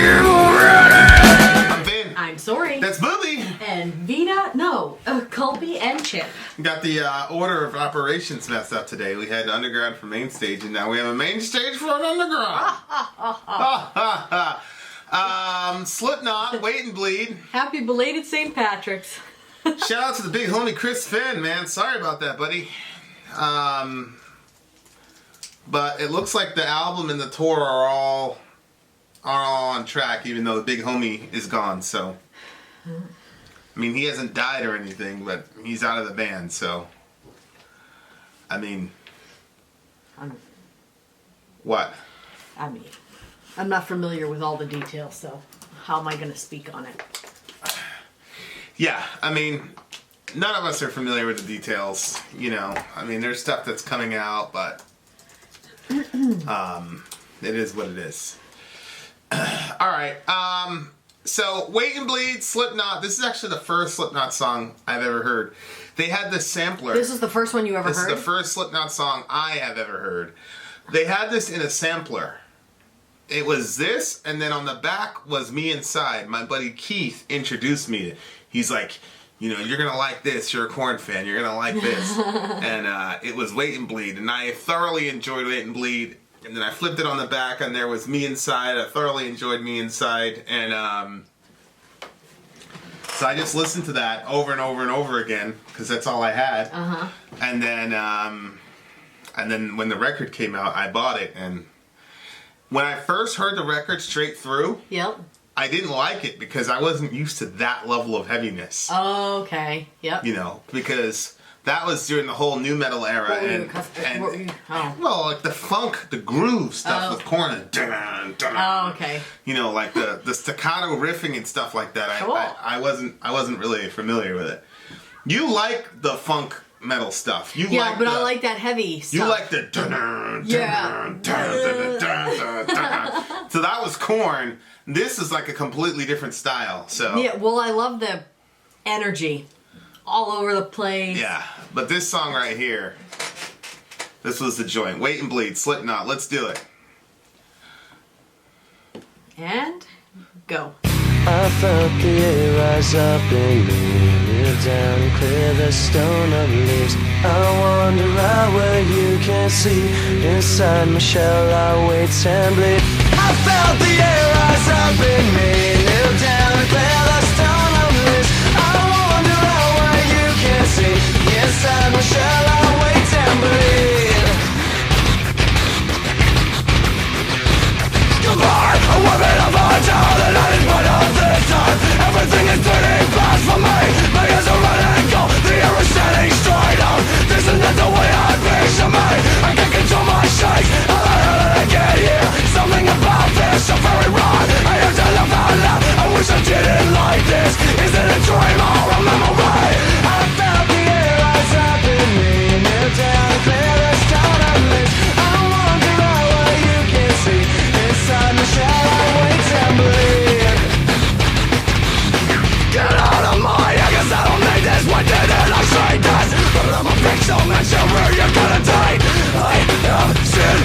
I'm Vin. I'm Sori. That's Booby. And Colby and Chip. Got the order of operations messed up today. We had underground for main stage, and now we have a main stage for an underground. Slipknot, Wait and Bleed. Happy belated St. Patrick's. Shout out to the big homie Chris Finn, man. Sorry about that, buddy. But it looks like the album and the tour are all on track, even though the big homie is gone. So, I mean, he hasn't died or anything, but he's out of the band. So, I mean, what? I mean, I'm not familiar with all the details, so how am I going to speak on it? Yeah, I mean, none of us are familiar with the details. You know, I mean, there's stuff that's coming out, but it is what it is. All right. So, Wait and Bleed, Slipknot. This is actually the first Slipknot song I've ever heard. They had this sampler. This is the first one you ever heard? This is the first Slipknot song I have ever heard. They had this in a sampler. It was this, and then on the back was Me Inside. My buddy Keith introduced me to it. He's like, you know, you're going to like this. You're a Korn fan. You're going to like this. And it was Wait and Bleed. And I thoroughly enjoyed Wait and Bleed. And then I flipped it on the back, and there was Me Inside. I thoroughly enjoyed Me Inside. And so I just listened to that over and over and over again, because that's all I had. Uh-huh. And then when the record came out, I bought it. And when I first heard the record straight through, yep, I didn't like it because I wasn't used to that level of heaviness. Oh, okay. Yep. You know, because that was during the whole nu metal era, well, like the funk, the groove stuff with Korn and oh, okay. You know, like the staccato riffing and stuff like that. Cool. I wasn't really familiar with it. You like the funk metal stuff. You like but I like that heavy stuff. You like the So that was Korn. This is like a completely different style. So yeah, well, I love the energy all over the place. Yeah, but this song right here, this was the joint. Wait and Bleed, Slipknot. Let's do it. And go. I felt the air rise up in me, kneel down and clear the stone of leaves. I wander out where you can't see. Inside my shell I wait and bleed. I felt the air rise up in me, kneel down and clear the stone of leaves. I wander out where you can't see. Inside my shell I wait and bleed. Goodbye, a woman of our town, and I didn't put up this time. Everything is turning fast for me. My ears are running cold, the air is standing straight out. This is not the way I picture me. I can't control my shakes. How the hell did I get here? Something about this so very wrong. I have to laugh out loud. I wish I didn't like this. Is it a dream or a memory? I felt the air rise up in me, kneel down and clear the stone of leaves. I wander out where you can't see. Inside my shell I wait and bleed. Get out of my I guess I don't need this. Why didn't I say this? But I'm a pixel man, so where you gonna die? I am sin.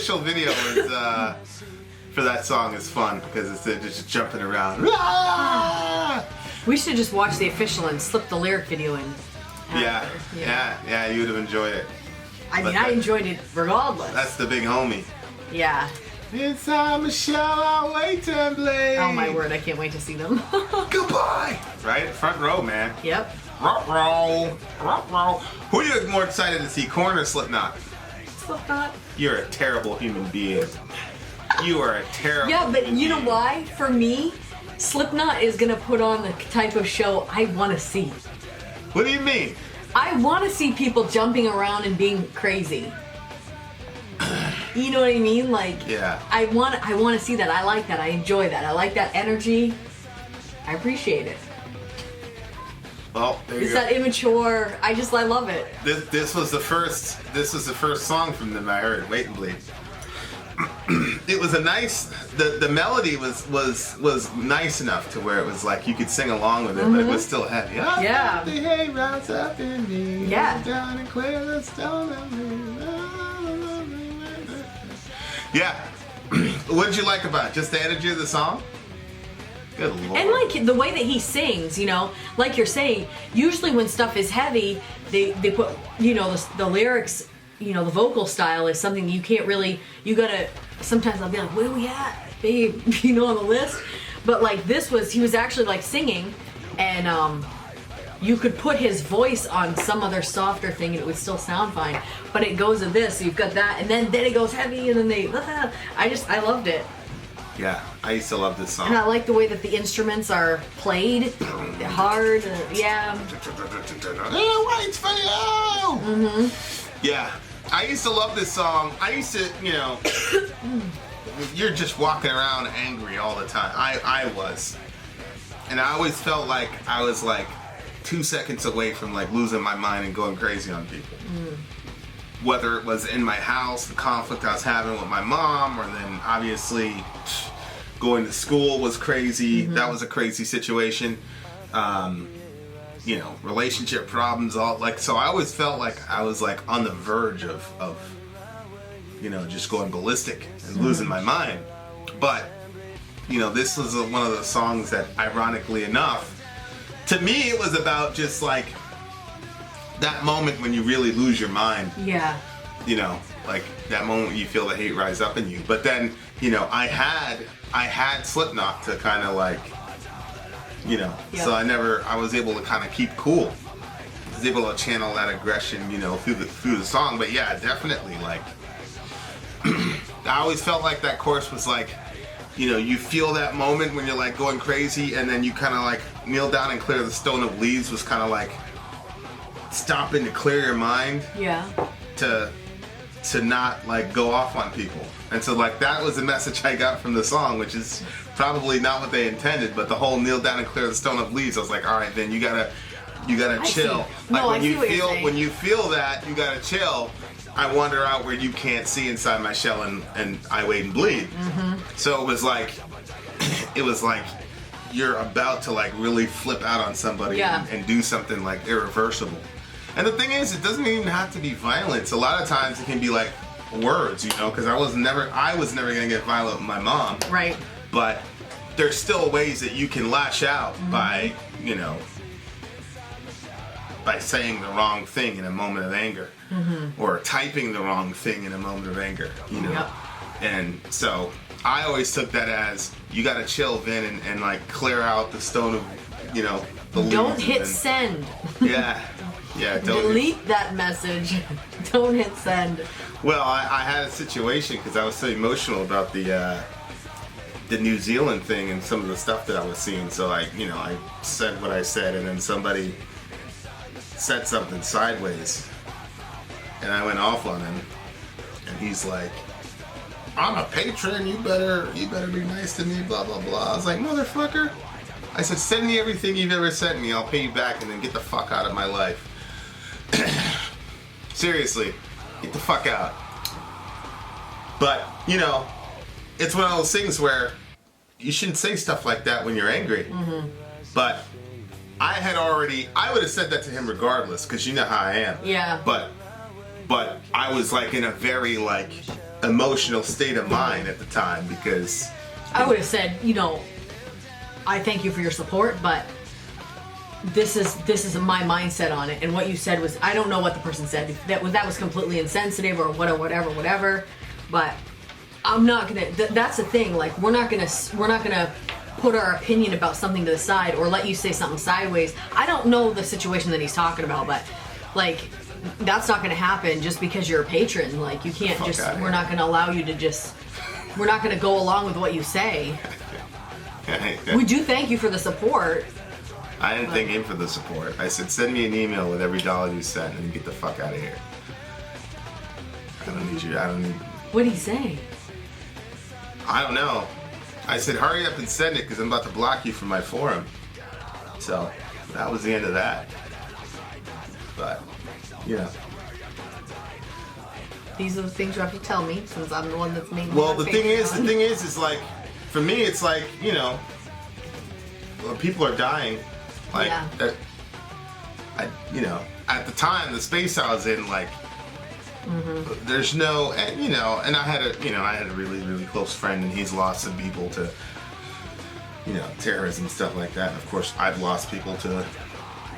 official video is for that song is fun because it's just jumping around. Ah! We should just watch the official and slip the lyric video in. Yeah, you would have enjoyed it. I mean, I enjoyed it regardless. That's the big homie. Yeah. It's time Michelle, I'll wait and play. Oh my word, I can't wait to see them. Goodbye. Right, front row, man. Yep. Roll. Who are you more excited to see, Korn or Slipknot? Slipknot. You're a terrible human being. You are a terrible. Yeah, but you know why? For me, Slipknot is gonna put on the type of show I want to see. What do you mean? I want to see people jumping around and being crazy. You know what I mean? Like, yeah. I want to see that. I like that. I enjoy that. I like that energy. I appreciate it. Well, there you It's go. that immature. I love it. This was the first song from them I heard. Wait and Bleed. It was a nice. The melody was nice enough to where it was like you could sing along with it, but it was still heavy. Yeah. The hay rides up in me. Yeah. Down and clear the stone of me. Yeah. What did you like about it? Just the energy of the song? Good lord. And like the way that he sings, you know, like you're saying, usually when stuff is heavy, they put, you know, the lyrics, you know, the vocal style is something you can't really, you gotta, sometimes I'll be like, where are we at, babe, you know, on the list. But like he was actually like singing, and you could put his voice on some other softer thing and it would still sound fine. But it goes to this, so you've got that, and then it goes heavy, and then I loved it. Yeah, I used to love this song. And I like the way that the instruments are played, hard, yeah. Wait for you! Yeah, I used to love this song. I used to, you know, you're just walking around angry all the time. I was. And I always felt like I was like 2 seconds away from like losing my mind and going crazy on people. Whether it was in my house, the conflict I was having with my mom, or then obviously going to school was crazy. That was a crazy situation. You know, relationship problems, all like, so I always felt like I was like on the verge of you know, just going ballistic and losing my mind. But, you know, this was one of the songs that, ironically enough, to me it was about just like that moment when you really lose your mind. Yeah. You know, like that moment when you feel the hate rise up in you. But then, you know, I had Slipknot to kind of like, you know, so I was able to kind of keep cool. I was able to channel that aggression, you know, through the song. But yeah, definitely, like, I always felt like that chorus was like, you know, you feel that moment when you're like going crazy, and then you kind of like kneel down and clear the stone of leaves was kind of like stopping to clear your mind. Yeah. To not like go off on people. And so like that was the message I got from the song, which is probably not what they intended, but the whole kneel down and clear the stone of leaves, I was like, all right, then you gotta chill. Like when you feel that, you gotta chill. I wander out where you can't see inside my shell, and I wait and bleed. So it was like you're about to like really flip out on somebody and do something like irreversible. And the thing is, it doesn't even have to be violence. A lot of times it can be like words, you know, because I was never gonna get violent with my mom. Right. But there's still ways that you can lash out by, you know, by saying the wrong thing in a moment of anger, or typing the wrong thing in a moment of anger, you know. Yep. And so I always took that as you gotta chill, Vin, and like clear out the stone of, you know, the leaves. Don't hit send. Yeah. Yeah, don't Delete that message. Don't hit send. Well, I had a situation because I was so emotional about the New Zealand thing and some of the stuff that I was seeing. So I said what I said, and then somebody said something sideways, and I went off on him, and he's like, "I'm a patron. You better be nice to me." Blah blah blah. I was like, "Motherfucker!" I said, "Send me everything you've ever sent me. I'll pay you back, and then get the fuck out of my life." Seriously, get the fuck out. But, you know, it's one of those things where you shouldn't say stuff like that when you're angry. But I would have said that to him regardless, because you know how I am. Yeah. But I was like in a very like emotional state of mind at the time, because I would have said, I thank you for your support, but this is my mindset on it. And what you said was, I don't know what the person said. That was completely insensitive or whatever. But I'm not gonna. That's the thing. Like we're not gonna put our opinion about something to the side or let you say something sideways. I don't know the situation that he's talking about, but like that's not gonna happen just because you're a patron. Like you can't just. We're not gonna allow you to just. We're not gonna go along with what you say. We do thank you for the support. I didn't thank him for the support. I said, send me an email with every dollar you sent and get the fuck out of here. I don't need you. I don't need... What did he say? I don't know. I said, hurry up and send it because I'm about to block you from my forum. So, that was the end of that. But, These are the things you have to tell me since I'm the one that's making. Well, the thing is like, for me, it's like, when people are dying, like, at the time, the space I was in, like, there's no, and I had a really, really close friend, and he's lost some people to, terrorism and stuff like that. And of course, I've lost people to,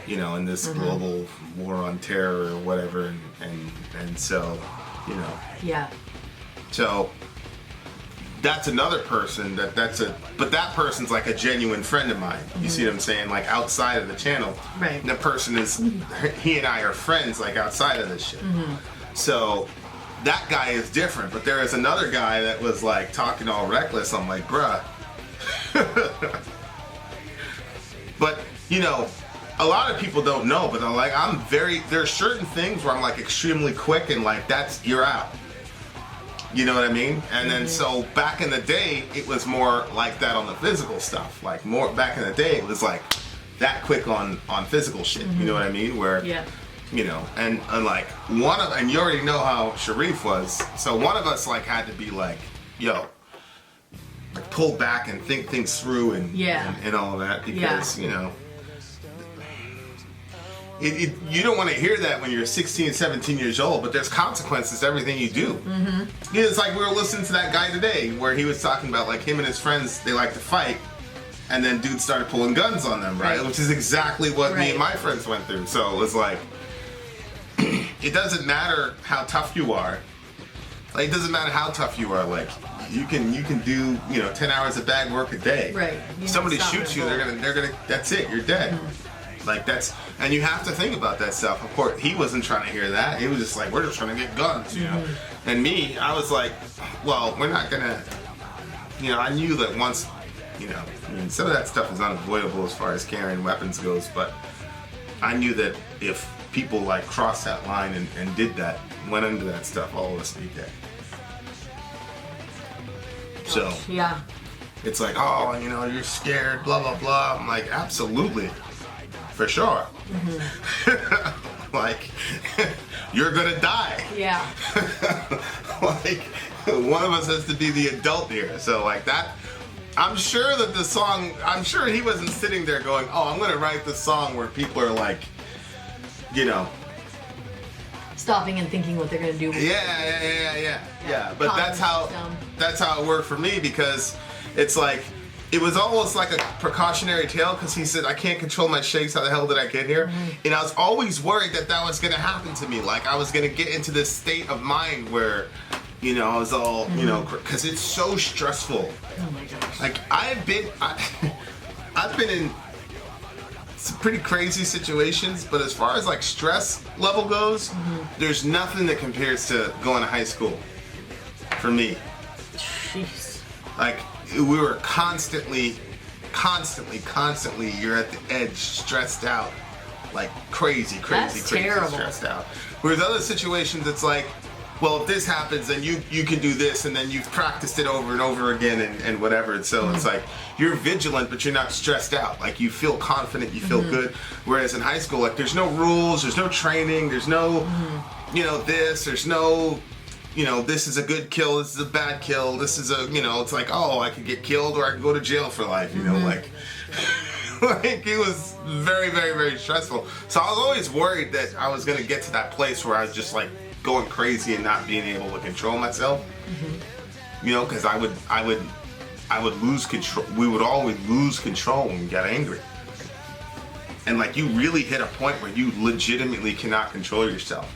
in this global war on terror or whatever, and so, Yeah. So that's another person but that person's like a genuine friend of mine. You see what I'm saying? Like outside of the channel. Right. And that person he and I are friends like outside of this shit. So that guy is different, but there is another guy that was like talking all reckless. I'm like, bruh. But, a lot of people don't know, but I'm like, there's certain things where I'm like extremely quick and like, you're out. You know what I mean? And then so back in the day, it was more like that on the physical stuff. Like more back in the day, it was like that quick on physical shit. You know what I mean? Where, and like and you already know how Sharif was. So one of us like had to be like, yo, like pull back and think things through and all of that because, you don't want to hear that when you're 16, 17 years old, but there's consequences to everything you do. It's like we were listening to that guy today where he was talking about like him and his friends, they like to fight, and then dudes started pulling guns on them, right? Which is exactly what me and my friends went through. So it was like, it doesn't matter how tough you are. Like, it doesn't matter how tough you are. Like, you can do 10 hours of bag work a day. Right. If somebody shoots you, they're gonna. That's it. You're dead. Like and you have to think about that stuff. Of course, he wasn't trying to hear that. He was just like, we're just trying to get guns, And me, I was like, well, we're not gonna. I knew that once, some of that stuff is unavoidable as far as carrying weapons goes, but I knew that if people like crossed that line and did that, went into that stuff, all of us would be dead. So it's like, oh, you're scared, blah blah blah. I'm like, absolutely, for sure. Like, you're gonna die. Yeah. Like, one of us has to be the adult here. So like that. I'm sure that the song. I'm sure he wasn't sitting there going, oh, I'm gonna write the song where people are like, stopping and thinking what they're gonna do. Yeah. But that's how it worked for me, because it's like, it was almost like a precautionary tale, because he said, I can't control my shakes, how the hell did I get here? And I was always worried that was gonna happen to me. Like I was gonna get into this state of mind where, I was all, because it's so stressful. Oh my gosh. Like I've been in some pretty crazy situations, but as far as like stress level goes, there's nothing that compares to going to high school for me. Jeez. Like we were constantly, you're at the edge, stressed out, like crazy terrible. stressed out. Whereas other situations, it's like, well, if this happens, then you can do this, and then you've practiced it over and over again, and whatever. And so it's like, you're vigilant, but you're not stressed out. Like, you feel confident, you feel good. Whereas in high school, like, there's no rules, there's no training, there's no, there's no, this is a good kill, this is a bad kill, this is a, it's like, oh, I could get killed or I could go to jail for life, like, like, it was very, very, very stressful. So I was always worried that I was going to get to that place where I was just like, going crazy and not being able to control myself. You know, because I would lose control. We would always lose control when we got angry. And like, you really hit a point where you legitimately cannot control yourself.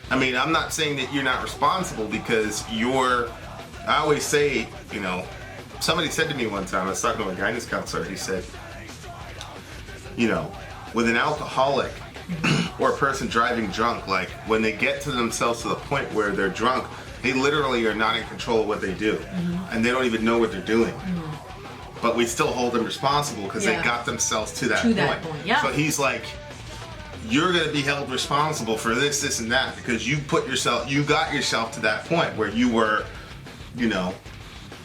I mean, I'm not saying that you're not responsible, because I always say, you know, somebody said to me one time, I was talking to a guidance counselor, he said, you know, with an alcoholic or a person driving drunk, like, when they get to themselves to the point where they're drunk, they literally are not in control of what they do. And they don't even know what they're doing. But we still hold them responsible because they got themselves to that point. Yeah. So he's like, you're going to be held responsible for this, this, and that, because you got yourself to that point where you were, you know.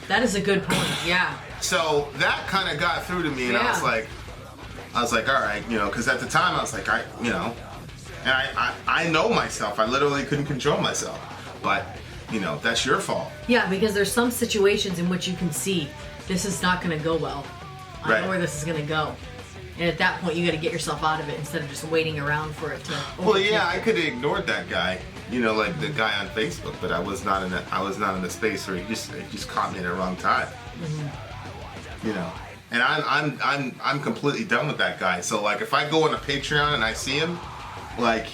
That is a good point, yeah. So that kind of got through to me, and I was like, all right, you know, because at the time I was like, you know, and I know myself. I literally couldn't control myself. But, you know, that's your fault. Yeah, because there's some situations in which you can see this is not going to go well. I know where this is going to go. And at that point, you got to get yourself out of it instead of just waiting around for it to. Well, yeah, I could have ignored that guy, you know, like the guy on Facebook, but I was not in the space where it just caught me at the wrong time. You know, and I'm completely done with that guy. So like, if I go on a Patreon and I see him, like,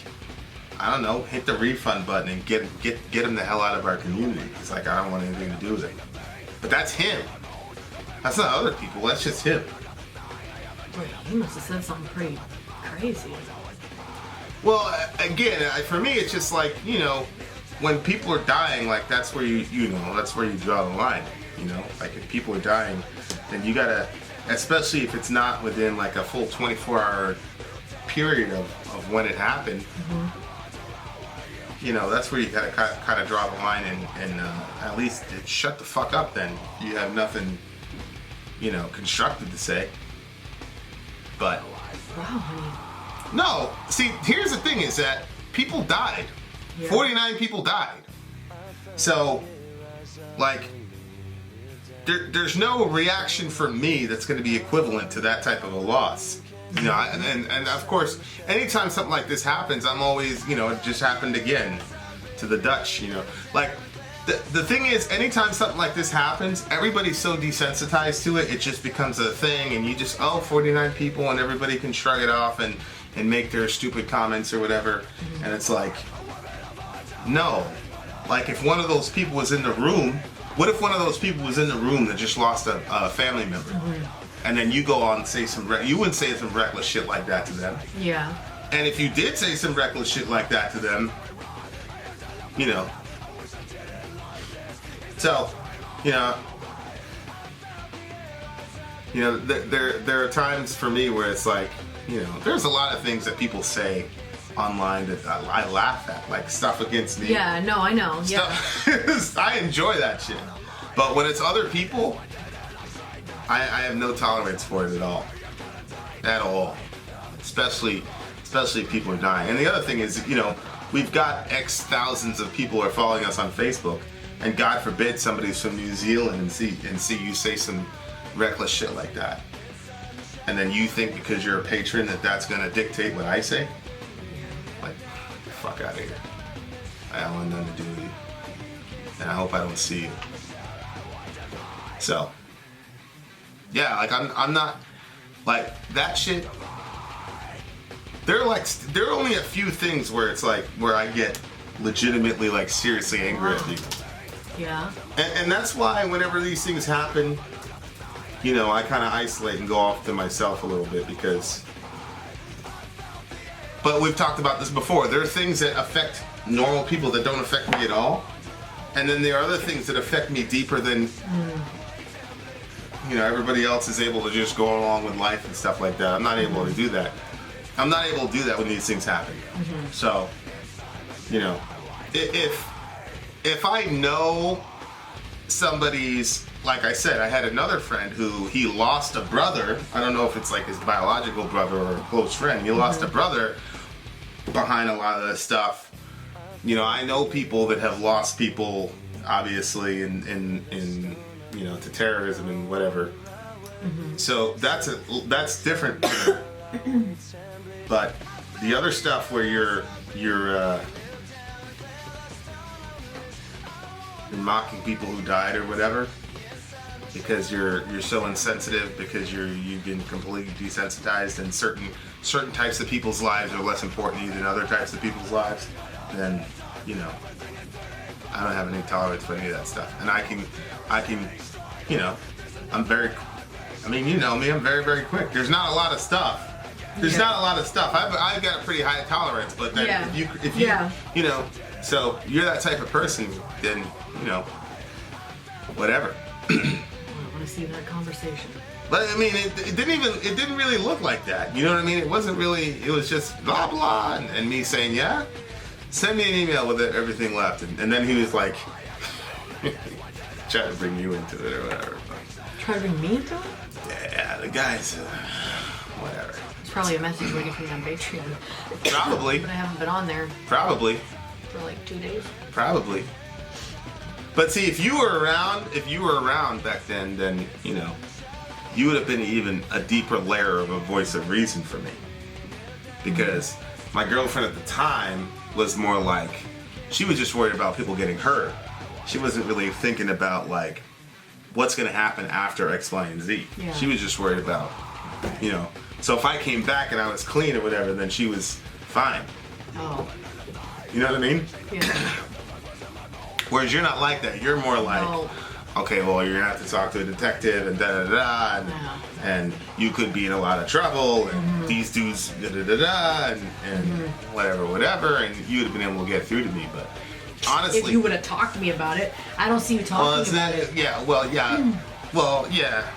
I don't know, hit the refund button and get him the hell out of our community. It's like, I don't want anything to do with it. But that's him. That's not other people. That's just him. Wait, he must have said something pretty crazy. Well, again, for me, it's just like, you know, when people are dying, like, that's where that's where you draw the line. You know, like, if people are dying, then you gotta, especially if it's not within like a full 24-hour period of when it happened. You know, that's where you gotta kind of draw the line and at least shut the fuck up. Then you have nothing, you know, constructive to say. But Wow, honey. no, see, here's the thing: is that people died. 49 people died. So, like, there's no reaction from me that's going to be equivalent to that type of a loss. You know, and of course, anytime something like this happens, I'm always, you know, it just happened again to the Dutch, you know. Like, the thing is, anytime something like this happens, everybody's so desensitized to it, it just becomes a thing, and you just, 49 people, and everybody can shrug it off and make their stupid comments or whatever. And it's like, no. Like, if one of those people was in the room, what if one of those people was in the room that just lost a family member? And then you go on and say you wouldn't say some reckless shit like that to them. Yeah. And if you did say some reckless shit like that to them, you know. So, you know, there are times for me where it's like, you know, there's a lot of things that people say online that I laugh at, like stuff against me. Yeah, no, I know. Yeah. I enjoy that shit. But when it's other people, I have no tolerance for it at all. At all. Especially if people are dying. And the other thing is, you know, we've got X thousands of people are following us on Facebook, and God forbid somebody's from New Zealand and see you say some reckless shit like that. And then you think because you're a patron that's gonna dictate what I say? Like, get the fuck out of here. I don't want nothing to do with you. And I hope I don't see you. So, yeah, like I'm not, like, that shit. There are only a few things where it's like, where I get legitimately, like, seriously angry at people. Yeah. And that's why whenever these things happen, you know, I kind of isolate and go off to myself a little bit, because, but we've talked about this before, there are things that affect normal people that don't affect me at all, and then there are other things that affect me deeper than, you know, everybody else is able to just go along with life and stuff like that. I'm not able to do that. I'm not able to do that when these things happen. So, you know, if I know somebody's, like I said, I had another friend who, he lost a brother. I don't know if it's like his biological brother or a close friend. He lost a brother behind a lot of this stuff. You know, I know people that have lost people, obviously, in you know, to terrorism and whatever. So that's different. But the other stuff where you're you're mocking people who died or whatever because you're so insensitive because you've been completely desensitized and certain types of people's lives are less important to you than other types of people's lives, then you know I don't have any tolerance for any of that stuff. And I can you know, I'm very, I mean, you know me, I'm very, very quick. There's not a lot of stuff. There's not a lot of stuff. I've got a pretty high tolerance, but then if you you know, so you're that type of person, then you know, whatever. I want to see that conversation. But I mean, it didn't really look like that. You know what I mean? It wasn't really. It was just blah blah, and me saying, yeah, send me an email with everything left, and then he was like, trying to bring you into it or whatever. Try to bring me into it? Yeah, the guys, whatever. It's probably a message waiting for me on Patron. Probably. But I haven't been on there. Probably. For like 2 days. Probably. But see, if you were around back then you know, you would have been even a deeper layer of a voice of reason for me. Because my girlfriend at the time was more like, she was just worried about people getting hurt. She wasn't really thinking about like, what's going to happen after X, Y, and Z. Yeah. She was just worried about, you know. So if I came back and I was clean or whatever, then she was fine. Oh. You know what I mean? Yeah. Whereas you're not like that. You're more like, No. okay, well, you're going to have to talk to a detective and da-da-da-da, and you could be in a lot of trouble, and these dudes da-da-da-da, and whatever, and you would have been able to get through to me, but honestly... If you would have talked to me about it, I don't see you talking about it. Yeah, well, yeah.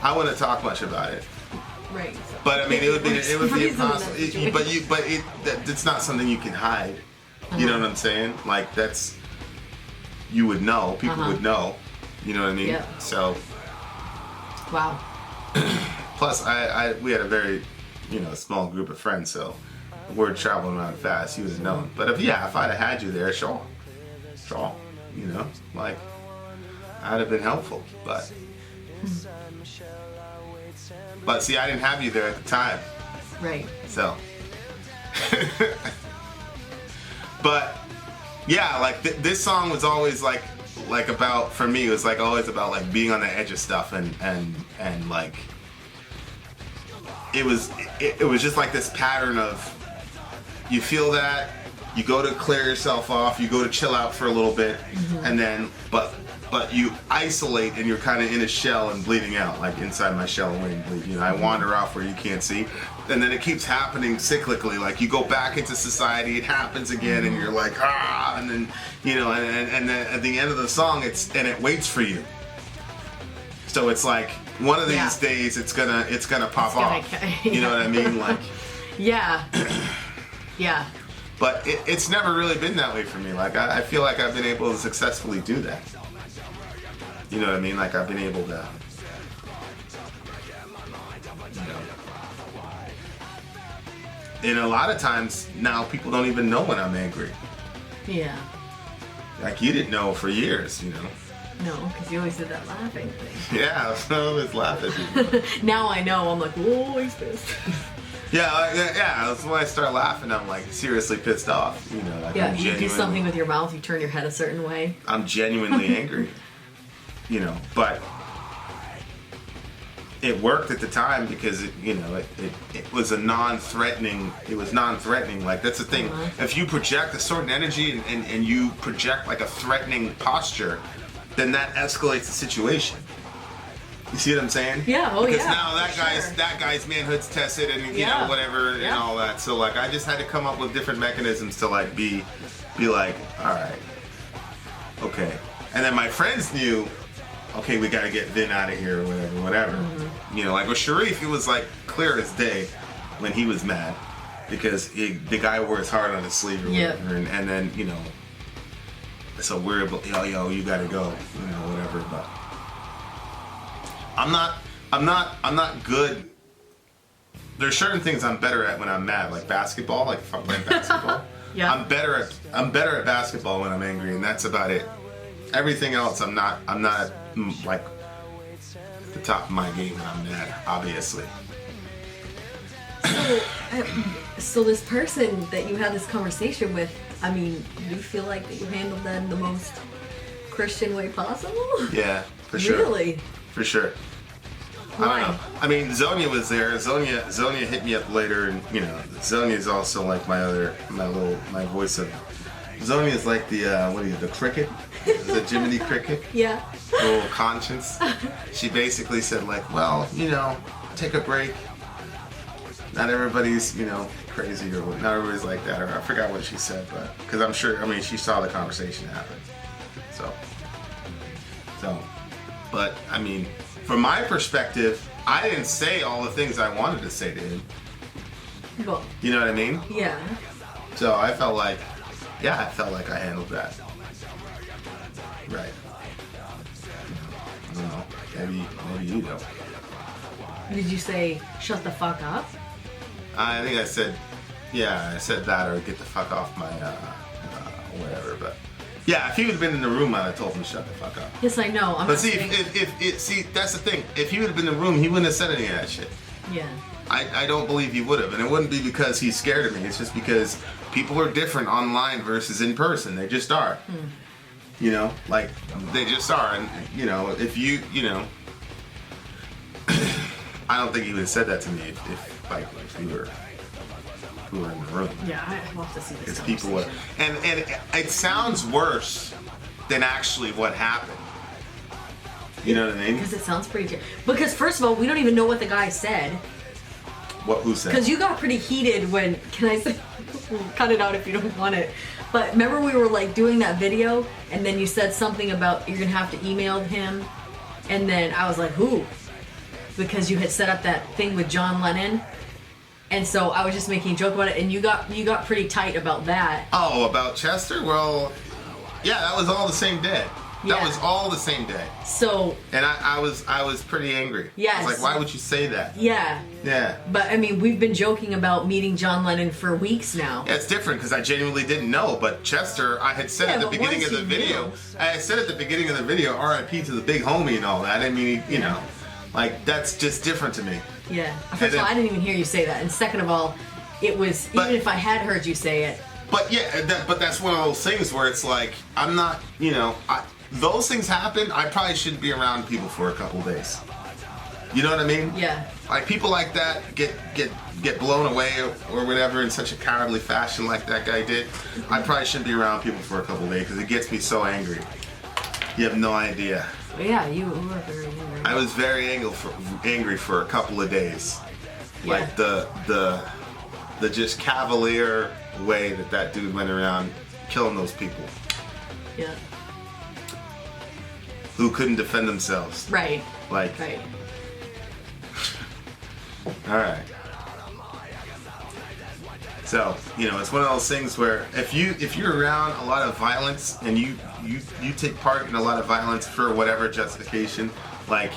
I wouldn't talk much about it. Right. But I mean, it would be impossible. But it's not something you can hide. You know what I'm saying? Like that's, you would know. People would know. You know what I mean? Yeah. So. Wow. Plus, we had a very, you know, small group of friends, so word traveling around fast. You would have known. But if I'd have had you there, sure. You know, like I'd have been helpful, but. But see, I didn't have you there at the time. Right. So. But yeah, like this song was always like about, for me, it was like always about like being on the edge of stuff and like it was just like this pattern of you feel that, you go to clear yourself off, you go to chill out for a little bit, and then but you isolate and you're kind of in a shell and bleeding out, like inside my shell and waiting to bleed. You know, I wander off where you can't see, and then it keeps happening cyclically. Like you go back into society, it happens again, and you're like and then you know, and then at the end of the song, it waits for you. So it's like one of these days, it's gonna pop off. You know what I mean? Like yeah. But it's never really been that way for me. Like I feel like I've been able to successfully do that. You know what I mean? Like I've been able to, you know. And a lot of times now people don't even know when I'm angry. Yeah. Like you didn't know for years, you know. No, because you always did that laughing thing. Yeah, I always laugh at you. Now I know. I'm like, whoa, he's pissed. Yeah. That's when I start laughing. I'm like seriously pissed off. You know, like yeah, you do something with your mouth. You turn your head a certain way. I'm genuinely angry. You know, but it worked at the time because it was a non-threatening. It was non-threatening. Like that's the thing. If you project a certain energy and you project like a threatening posture, then that escalates the situation. You see what I'm saying? Yeah. Oh, because yeah. Because now that guy's manhood's tested and you know whatever and all that. So like I just had to come up with different mechanisms to like be like, all right, okay. And then my friends knew, okay, we got to get Vin out of here or whatever. You know, like with Sharif, it was like clear as day when he was mad because the guy wore his heart on his sleeve or whatever. And then, you know, so we're about, yo, you got to go, you know, whatever. But I'm not good. There's certain things I'm better at when I'm mad, like basketball, like if I'm playing basketball. Yeah. I'm better at basketball when I'm angry, and that's about it. Everything else, I'm not like at the top of my game when I'm mad, obviously. So this person that you had this conversation with, I mean, do you feel like that you handled that in the most Christian way possible? Yeah, for sure. Really? For sure. Why? I don't know. I mean, Zonia was there. Zonia hit me up later, and you know, Zonia is also like my voice of. Zonia is like the the cricket, the Jiminy cricket. Yeah. Little conscience. She basically said like, well, you know, take a break. Not everybody's, you know, crazy or not everybody's like that, or I forgot what she said, but because I'm sure, I mean, she saw the conversation happen. So, but I mean, from my perspective, I didn't say all the things I wanted to say to him. Well, You know what I mean? yeah. So I felt like I handled that right. I don't know. Maybe you don't. Did you say, shut the fuck up? I think I said that or get the fuck off my whatever. But yeah, if he would have been in the room, I'd have told him to shut the fuck up. Yes, I know. I'm But not see, saying- if that's the thing. If he would have been in the room, he wouldn't have said any of that shit. Yeah. I don't believe he would have, and it wouldn't be because he's scared of me. It's just because people are different online versus in person. They just are. You know, like they just are, and you know, if you know, I don't think he would have said that to me if we were in the room. Yeah, I'd love to see this. Because people were, and it sounds worse than actually what happened. You know what I mean? Because it sounds pretty. Because first of all, we don't even know what the guy said. What? Who said? Because you got pretty heated when. Can I say? Cut it out if you don't want it. But remember we were like doing that video, and then you said something about you're gonna have to email him, and then I was like, who? Because you had set up that thing with John Lennon, and so I was just making a joke about it, and you got pretty tight about that. Oh, about Chester? Well, yeah, that was all the same day. That Yeah. was all the same day. So And I was pretty angry. Yes. I was like, why would you say that? yeah, Yeah. but I mean we've been joking about meeting John Lennon for weeks now. Yeah, it's different because I genuinely didn't know. But Chester, I had said Yeah, at the but beginning once of the you video, knew. I said at the beginning of the video, RIP to the big homie and all that. I mean, you know, like that's just different to me. Yeah. First of all, I didn't even hear you say that, and second of all, it was But- even if I had heard you say it. But yeah, but that's one of those things where it's like I'm not, you know, those things happen. I probably shouldn't be around people for a couple days. You know what I mean? Yeah. Like people like that get blown away or whatever in such a cowardly fashion like that guy did. I probably shouldn't be around people for a couple days because it gets me so angry. You have no idea. But yeah, you were very angry. I was very angry for a couple of days. Yeah. Like the just cavalier way that dude went around killing those people Yeah. who couldn't defend themselves. Right. Like, Right. all right. So, you know, it's one of those things where if you're around a lot of violence and you take part in a lot of violence for whatever justification, like,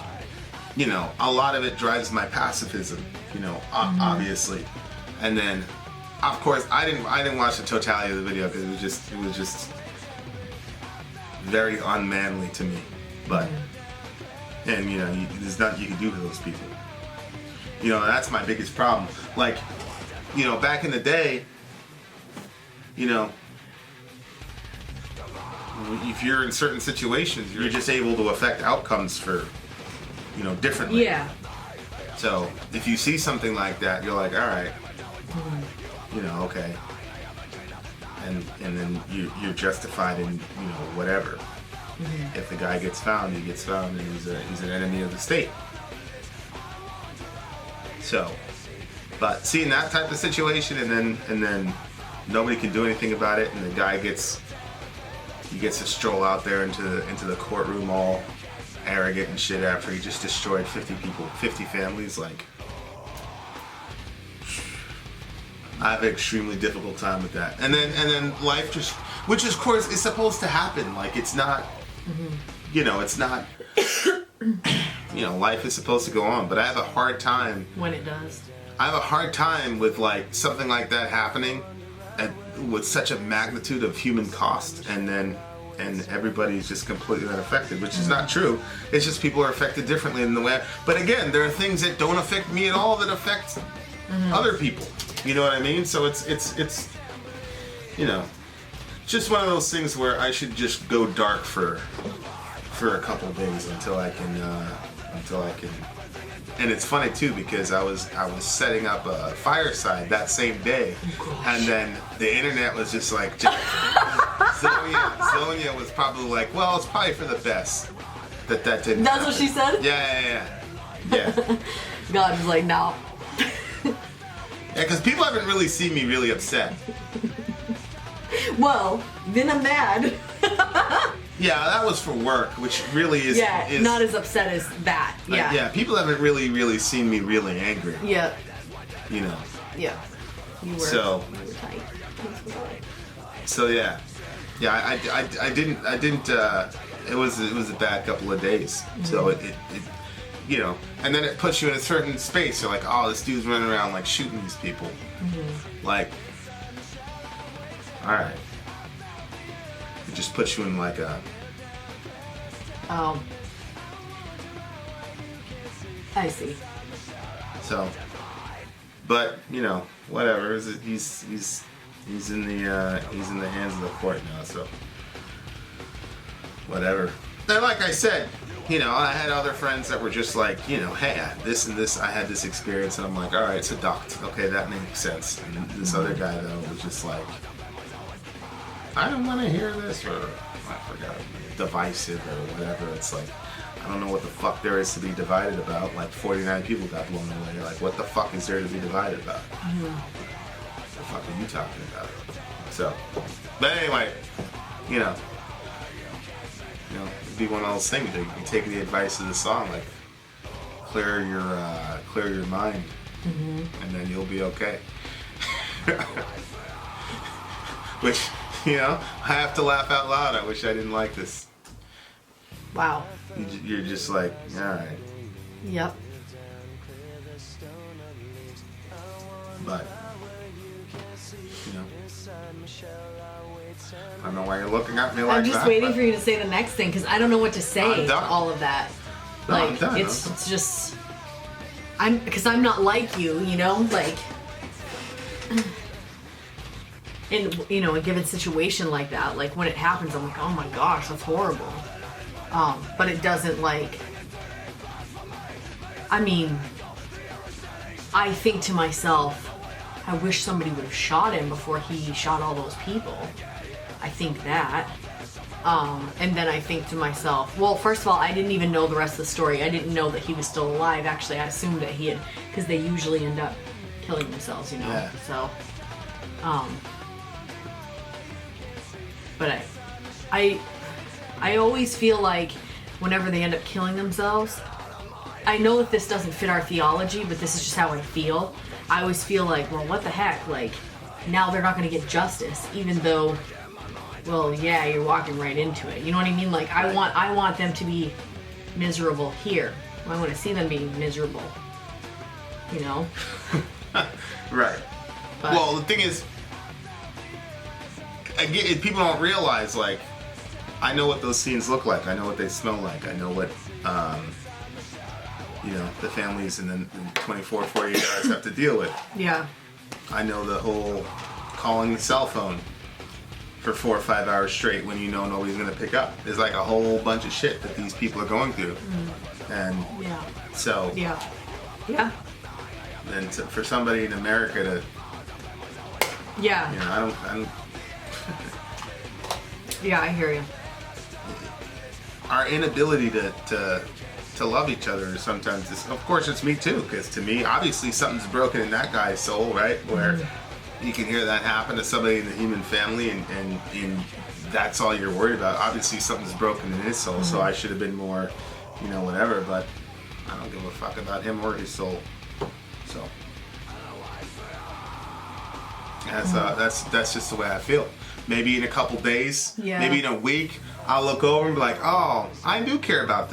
you know, a lot of it drives my pacifism, you know, obviously. And then, of course, I didn't watch the totality of the video because it was just very unmanly to me. But, and you know, there's nothing you can do to those people. You know, that's my biggest problem. Like, you know, back in the day, you know, if you're in certain situations, you're just able to affect outcomes for, you know, differently. Yeah. So if you see something like that, you're like, all right, you know, okay, and then you're justified in, you know, whatever. If the guy gets found, he gets found, and he's an enemy of the state. So, but seeing that type of situation, and then nobody can do anything about it, and the guy gets to stroll out there into the courtroom all arrogant and shit after he just destroyed 50 people, 50 families. Like, I have an extremely difficult time with that. And then life just, which of course is supposed to happen. Like, it's not, you know, it's not, you know, life is supposed to go on. But I have a hard time. When it does. I have a hard time with like something like that happening, with such a magnitude of human cost, and everybody's just completely unaffected, which is not true. It's just people are affected differently in the way. But again, there are things that don't affect me at all that affect other people. You know what I mean? So it's you know, just one of those things where I should just go dark for a couple of days until I can. And it's funny too because I was setting up a fireside that same day, and then the internet was just like, Zonia was probably like, well, it's probably for the best that didn't. That's happen. what she said? Yeah. God was like, no. Yeah, because people haven't really seen me really upset. Well, then I'm mad. Yeah, that was for work, which really is... Yeah, not as upset as that. Yeah. Yeah, people haven't really seen me really angry. Yeah. You know. Yeah. You were tight. So yeah. Yeah, I didn't it was a bad couple of days. Mm-hmm. So it you know, and then it puts you in a certain space. You're like, oh, this dude's running around like shooting these people. Mm-hmm. Like, all right. It just puts you in like a... I see. So, but you know, whatever. He's in the hands of the court now. So, whatever. And like I said, you know, I had other friends that were just like, you know, hey, this and this, I had this experience, and I'm like, all right, it's a duct. Okay, that makes sense. And this other guy though was just like, I don't want to hear this, or I forgot, divisive or whatever. It's like, I don't know what the fuck there is to be divided about. Like 49 people got blown away. Like, what the fuck is there to be divided about? Mm-hmm. What the fuck are you talking about? So, but anyway, you know, it'd be one of those things. You take the advice of the song, like clear your mind, mm-hmm. and then you'll be okay. Which, you know, I have to laugh out loud. I wish I didn't like this. Wow. You're just like, all right. Yep. But, you know, I don't know why you're looking at me like that. I'm just waiting for you to say the next thing because I don't know what to say to all of that. No, like, I'm done. it's just, because I'm not like you, you know, like. In, you know, a given situation like that, like when it happens, I'm like, oh my gosh, that's horrible. But it doesn't like, I mean, I think to myself, I wish somebody would have shot him before he shot all those people. I think that. And then I think to myself, well, first of all, I didn't even know the rest of the story. I didn't know that he was still alive. Actually, I assumed that he had, because they usually end up killing themselves, you know. Yeah. So, but I always feel like whenever they end up killing themselves, I know that this doesn't fit our theology, but this is just how I feel. I always feel like, well, what the heck? Like, now they're not going to get justice, even though, well, yeah, you're walking right into it. You know what I mean? Like, I want them to be miserable here. I want to see them being miserable. You know? Right. But, well, the thing is, again, people don't realize, like, I know what those scenes look like. I know what they smell like. I know what, you know, the families and then 24, 48 hours have to deal with. yeah. I know the whole calling the cell phone for 4 or 5 hours straight when you know nobody's going to pick up. There's like a whole bunch of shit that these people are going through. And Yeah. so, Yeah. Yeah. then for somebody in America to, Yeah. you know, I don't Yeah, I hear you. our inability to love each other sometimes is, of course it's me too, because to me obviously something's broken in that guy's soul, right, where you can hear that happen to somebody in the human family and that's all you're worried about. Obviously something's broken in his soul, so I should have been more, you know, whatever, but I don't give a fuck about him or his soul. So that's just the way I feel. Maybe in a couple days, maybe in a week, I'll look over and be like, oh, I do care about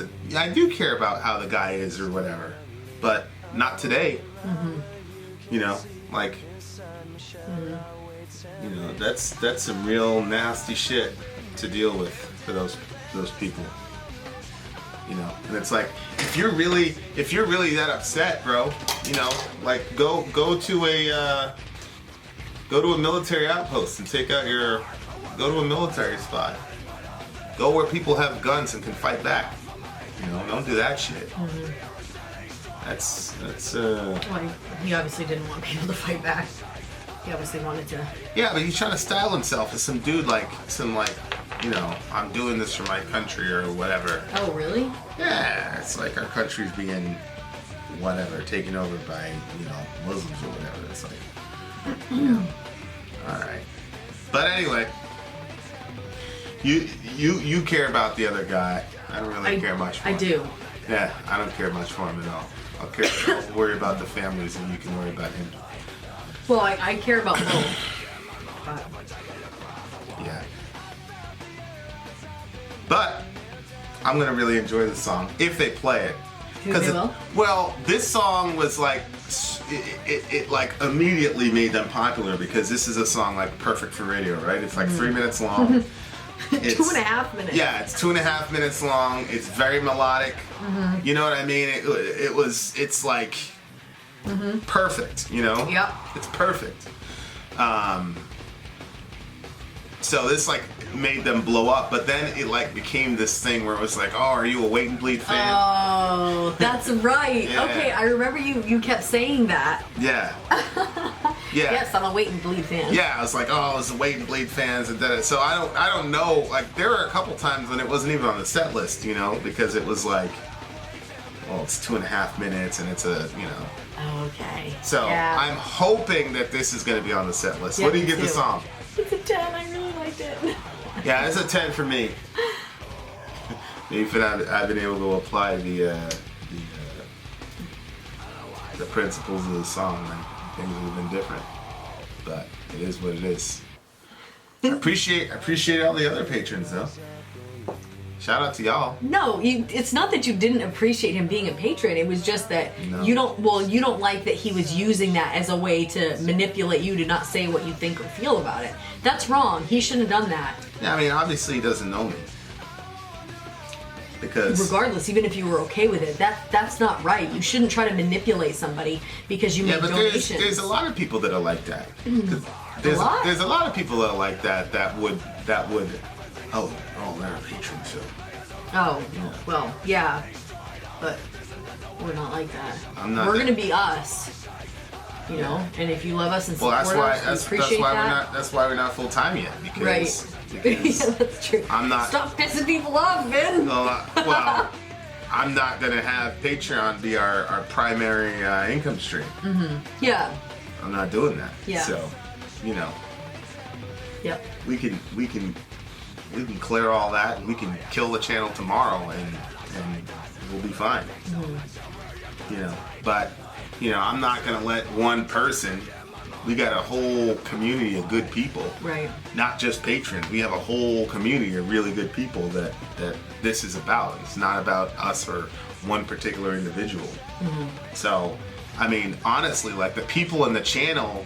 how the guy is or whatever, but not today. You know, like, you know, that's some real nasty shit to deal with for those people. You know, and it's like, if you're really that upset, bro, you know, like go to a military outpost and take out your Go to a military spot. Go where people have guns and can fight back. You know, don't do that shit. That's Well, he obviously didn't want people to fight back. He obviously wanted to. Yeah, but he's trying to style himself as some dude you know, I'm doing this for my country or whatever. Oh, really? Yeah, it's like our country's being whatever, taken over by, you know, Muslims or whatever. It's like, you know, all right. But anyway, you care about the other guy. I don't really care much for him. I do. Yeah, I don't care much for him at all. I'll worry about the families and you can worry about him. Well, I care about both. But Yeah. But I'm gonna really enjoy the song if they play it. They will? Well, this song was like it like immediately made them popular because this is a song like perfect for radio, right? It's like 3 minutes long. It's, 2.5 minutes. Yeah, it's 2.5 minutes long. It's very melodic. You know what I mean? It's like perfect. You know? Yep. It's perfect. So this like made them blow up, but then it like became this thing where it was like, oh, are you a Wait and Bleed fan? Oh, that's right. Yeah. Okay, I remember you kept saying that. Yeah. Yeah. Yes, I'm a Wait and Bleed fan. Yeah, I was like, oh, I was a Wait and Bleed fans, and then so I don't know. Like there were a couple times when it wasn't even on the set list, you know, because it was like, well, it's 2.5 minutes, and it's a, you know. Okay. So yeah. I'm hoping that this is going to be on the set list. Yeah, What do you me give the too. song? It's a 10. I really liked it. Yeah, it's a 10 for me. Maybe if I've been able to apply the principles of the song, like, things would have been different. But it is what it is. I appreciate all the other patrons though. Shout out to y'all. No, it's not that you didn't appreciate him being a patron. It was just that No. you don't like that he was using that as a way to manipulate you to not say what you think or feel about it. That's wrong. He shouldn't have done that. Yeah, I mean, obviously he doesn't know me. Because Regardless, even if you were okay with it, that's not right. You shouldn't try to manipulate somebody because you make but donations. there's a lot of people that are like that. A lot? There's a lot of people that are like that would oh they're a patron, so Oh, well, yeah, but we're not like that. I'm not We're that- gonna be us, you know. And if you love us and well support that's us, why we appreciate that. that's why we're not full time yet because, Right. because Yeah, that's true. I'm not- Stop pissing people off, Vin. well I'm not gonna have Patreon be our primary income stream. Yeah. I'm not doing that. Yeah. So, you know, Yep. we can clear all that and we can kill the channel tomorrow and we'll be fine. You know, but you know, I'm not gonna let one person. We got a whole community of good people. Right. Not just patrons. We have a whole community of really good people that this is about. It's not about us or one particular individual. So, I mean, honestly, like the people in the channel,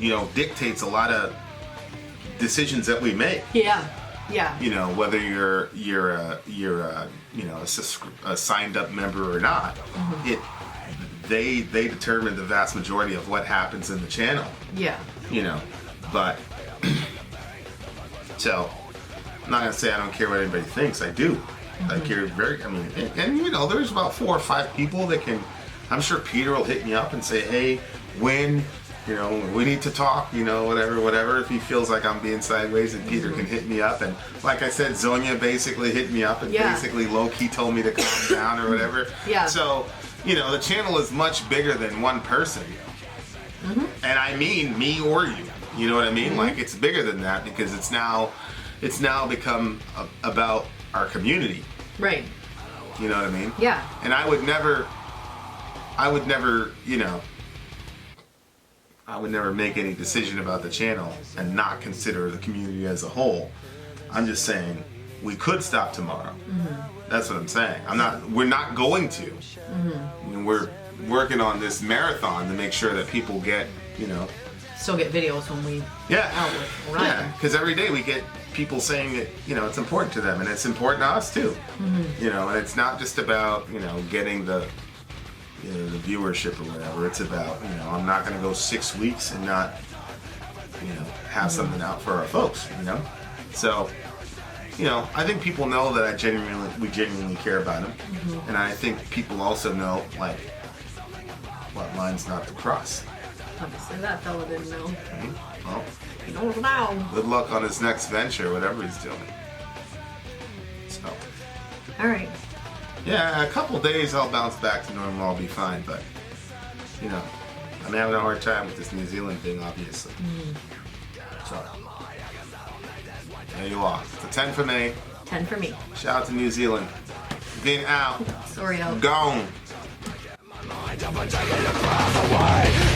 you know, dictates a lot of decisions that we make. Yeah. Yeah. You know, whether you're you know a signed up member or not, they determine the vast majority of what happens in the channel. Yeah. You know, but so I'm not gonna say I don't care what anybody thinks. I do. I care very. I mean, and you know, there's about 4 or 5 people that can. I'm sure Peter will hit me up and say, "Hey, when." You know, we need to talk, you know, whatever. If he feels like I'm being sideways, and Peter can hit me up. And like I said, Zonia basically hit me up and basically low-key told me to calm down or whatever. Yeah. So, you know, the channel is much bigger than one person. And I mean me or you. You know what I mean? Like, it's bigger than that because it's now become about our community. Right. You know what I mean? Yeah. And I would never, you know, I would never make any decision about the channel and not consider the community as a whole. I'm just saying we could stop tomorrow. That's what I'm saying. We're not going to. I mean, we're working on this marathon to make sure that people get, you know. Still get videos when we out with Ryan. Yeah, because every day we get people saying that, you know, it's important to them and it's important to us too. You know, and it's not just about, you know, getting the viewership or whatever. It's about, you know, I'm not going to go 6 weeks and not have something out for our folks, So, I think people know that we genuinely care about them, and I think people also know like what lines not to cross. Obviously, that fella didn't know. Well, He knows now. good luck on his next venture, whatever he's doing. So, All right. yeah, a couple days I'll bounce back to normal. I'll be fine, but I'm having a hard time with this New Zealand thing, obviously. So, there you are. It's a 10 for me. 10 for me. Shout out to New Zealand. Vin out. Sorry, out. Gone. Mind up and taking your breath away.